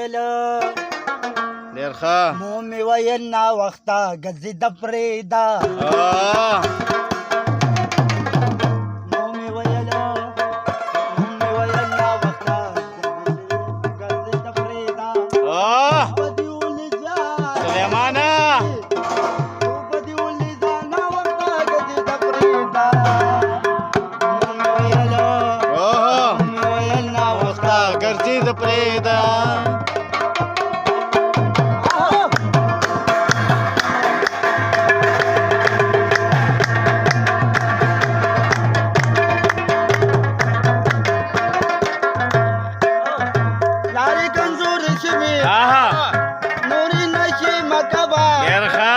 ویل ډېر ښه مو مې ویل ناوخته ګرځېده پرېږده مو مې ویل ناوخته ګرځېده پرېږده بدي ولیده سلیمانه بدي ولیده ناوخته ګرځېده پرېږده مو مې ویل ناوخته ګرځېده پرېږده نوري نشي مکبا ډېر ښه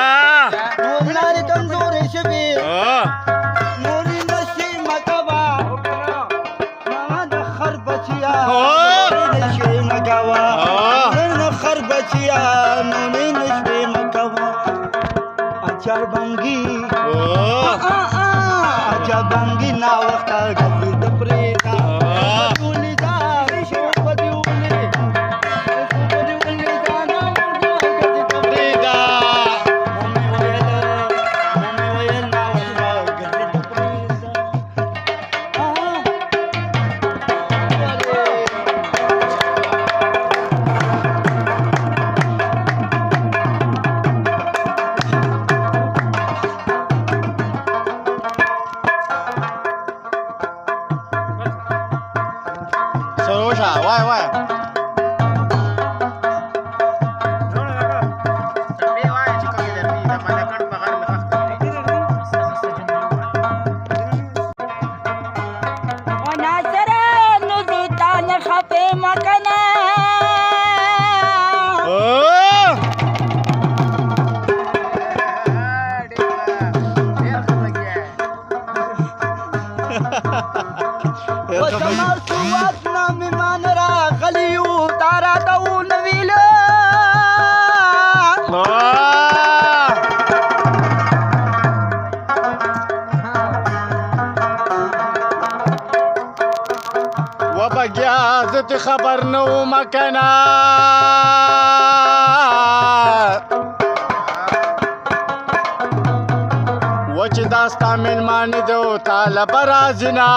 نور لارې کمزورې شوي نوري نشي مکبا ما د خر بچیا نشي مکوا د خر بچیا نوري نشي مکوا اچار بنګي اچار بنګي نا وخت غزي د پریدا سروشا وای وای مهمان راغلی یو تا راته ونه ویله وبګیا زه ته خبر نه وم کنه و چې دا ستا مېلمانه دی او طالبه راځي نه